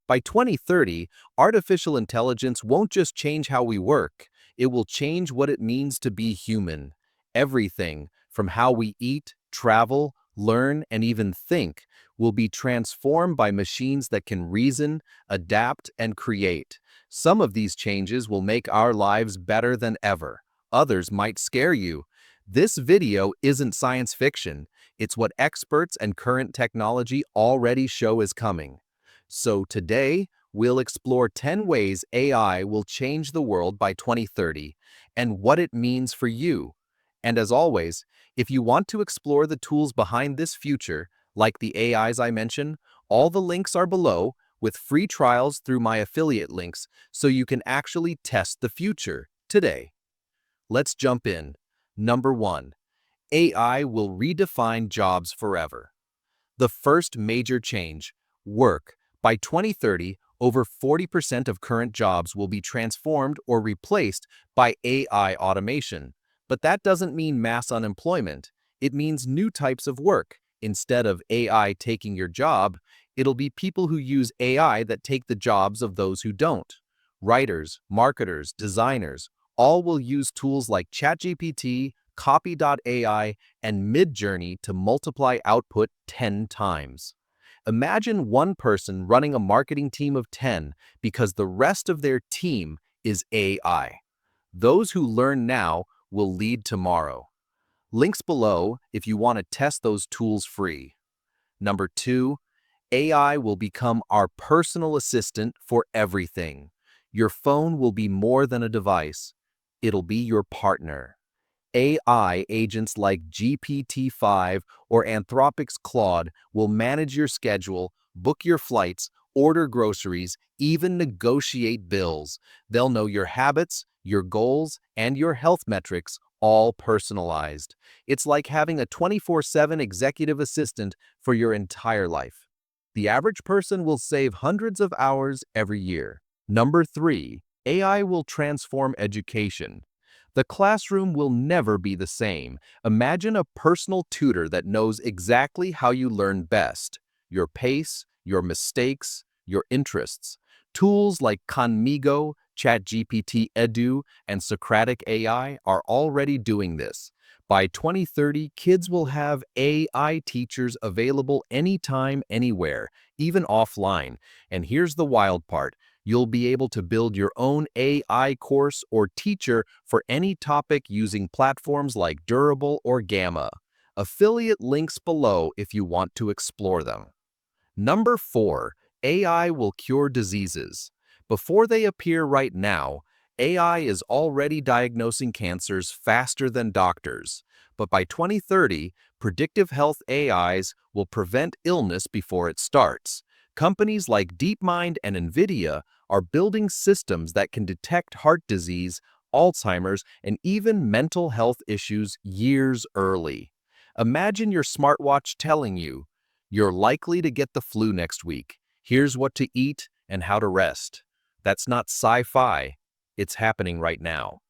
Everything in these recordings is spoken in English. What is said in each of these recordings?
By 2030, artificial intelligence won't just change how we work, it will change what it means to be human. Everything, from how we eat, travel, learn, and even think, will be transformed by machines that can reason, adapt, and create. Some of these changes will make our lives better than ever. Others might scare you. This video isn't science fiction. It's what experts and current technology already show is coming. So today, we'll explore 10 ways AI will change the world by 2030 and what it means for you. And as always, if you want to explore the tools behind this future, like the AIs I mentioned, all the links are below with free trials through my affiliate links so you can actually test the future today. Let's jump in. Number 1. AI will redefine jobs forever. The first major change, work. By 2030, over 40% of current jobs will be transformed or replaced by AI automation. But that doesn't mean mass unemployment. It means new types of work. Instead of AI taking your job, it'll be people who use AI that take the jobs of those who don't. Writers, marketers, designers, all will use tools like ChatGPT, Copy.ai, and Midjourney to multiply output 10 times. Imagine one person running a marketing team of 10 because the rest of their team is AI. Those who learn now will lead tomorrow. Links below if you want to test those tools free. Number 2, AI will become our personal assistant for everything. Your phone will be more than a device. It'll be your partner. AI agents like GPT-5 or Anthropic's Claude will manage your schedule, book your flights, order groceries, even negotiate bills. They'll know your habits, your goals, and your health metrics, all personalized. It's like having a 24/7 executive assistant for your entire life. The average person will save hundreds of hours every year. Number 3, AI will transform education. The classroom will never be the same. Imagine a personal tutor that knows exactly how you learn best, your pace, your mistakes, your interests. Tools like Conmigo, ChatGPT Edu, and Socratic AI are already doing this. By 2030, kids will have AI teachers available anytime, anywhere, even offline. And here's the wild part. You'll be able to build your own AI course or teacher for any topic using platforms like Durable or Gamma. Affiliate links below if you want to explore them. Number 4, AI will cure diseases. Before they appear right now, AI is already diagnosing cancers faster than doctors. But by 2030, predictive health AIs will prevent illness before it starts. Companies like DeepMind and NVIDIA are building systems that can detect heart disease, Alzheimer's, and even mental health issues years early. Imagine your smartwatch telling you, "You're likely to get the flu next week. Here's what to eat and how to rest." That's not sci-fi. It's happening right now.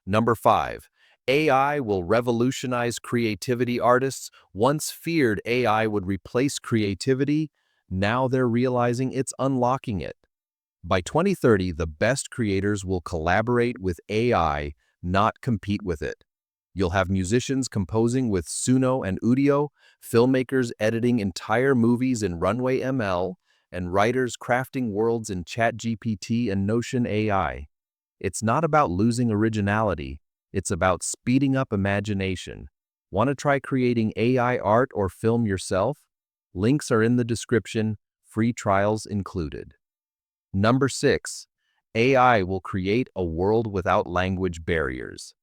Number 5, AI will revolutionize creativity. Artists once feared AI would replace creativity. Now they're realizing it's unlocking it. By 2030, the best creators will collaborate with AI, not compete with it. You'll have musicians composing with Suno and Udio, filmmakers editing entire movies in Runway ML, and writers crafting worlds in ChatGPT and Notion AI. It's not about losing originality, it's about speeding up imagination. Want to try creating AI art or film yourself? Links are in the description, free trials included. Number 6, AI will create a world without language barriers.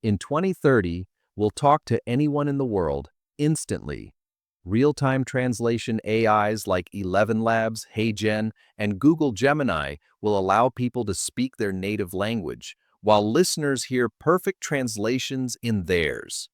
In 2030, we'll talk to anyone in the world instantly. Real-time translation AIs like ElevenLabs, HeyGen, and Google Gemini will allow people to speak their native language, while listeners hear perfect translations in theirs.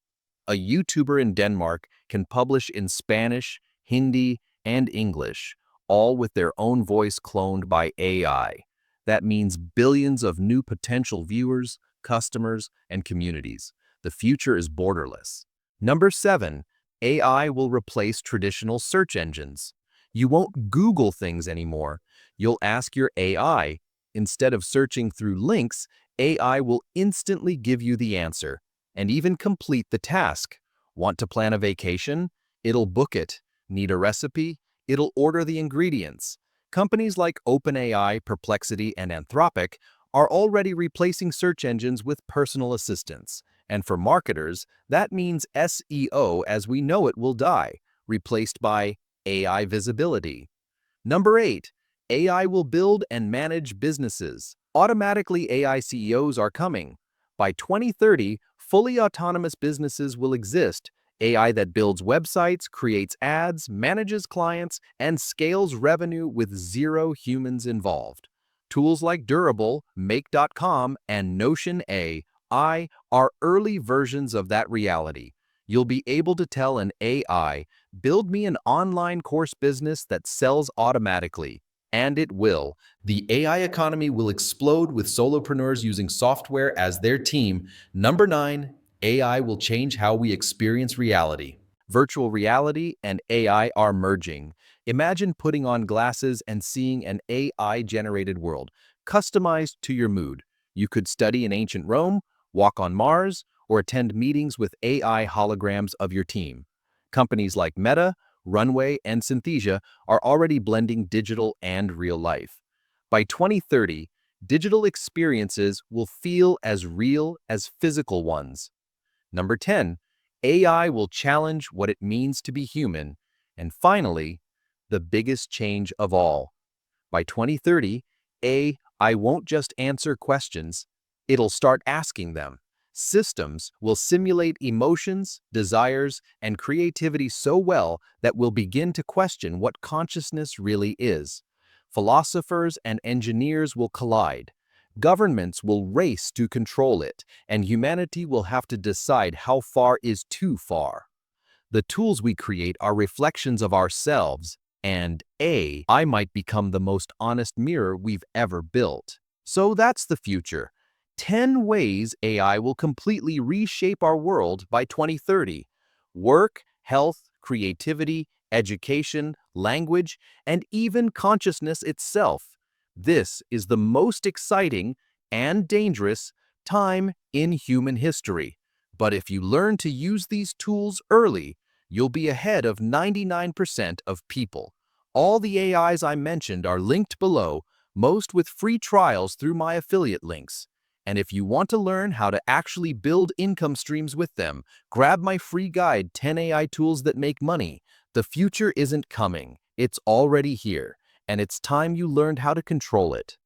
A YouTuber in Denmark can publish in Spanish, Hindi, and English, all with their own voice cloned by AI. That means billions of new potential viewers, customers, and communities. The future is borderless. Number 7, AI will replace traditional search engines. You won't Google things anymore. You'll ask your AI. Instead of searching through links, AI will instantly give you the answer and even complete the task. Want to plan a vacation? It'll book it. Need a recipe? It'll order the ingredients. Companies like OpenAI, Perplexity, and Anthropic are already replacing search engines with personal assistants. And for marketers, that means SEO as we know it will die, replaced by AI visibility. Number 8, AI will build and manage businesses. Automatically AI CEOs are coming. By 2030, fully autonomous businesses will exist. AI that builds websites, creates ads, manages clients, and scales revenue with zero humans involved. Tools like Durable, Make.com, and Notion AI are early versions of that reality. You'll be able to tell an AI, build me an online course business that sells automatically. And it will. The AI economy will explode with solopreneurs using software as their team. Number 9, AI will change how we experience reality. Virtual reality and AI are merging. Imagine putting on glasses and seeing an AI-generated world, customized to your mood. You could study in ancient Rome, walk on Mars, or attend meetings with AI holograms of your team. Companies like Meta, Runway, and Synthesia are already blending digital and real life. By 2030, digital experiences will feel as real as physical ones. Number 10, AI will challenge what it means to be human. And finally, the biggest change of all. By 2030, AI won't just answer questions, it'll start asking them. Systems will simulate emotions, desires, and creativity so well that we'll begin to question what consciousness really is. Philosophers and engineers will collide. Governments will race to control it, and humanity will have to decide how far is too far. The tools we create are reflections of ourselves, and AI might become the most honest mirror we've ever built. So that's the future. 10 ways AI will completely reshape our world by 2030. Work, health, creativity, education, language, and even consciousness itself. This is the most exciting and dangerous time in human history. But if you learn to use these tools early, you'll be ahead of 99% of people. All the AIs I mentioned are linked below, most with free trials through my affiliate links. And if you want to learn how to actually build income streams with them, grab my free guide, 10 AI Tools That Make Money. The future isn't coming, it's already here, and it's time you learned how to control it.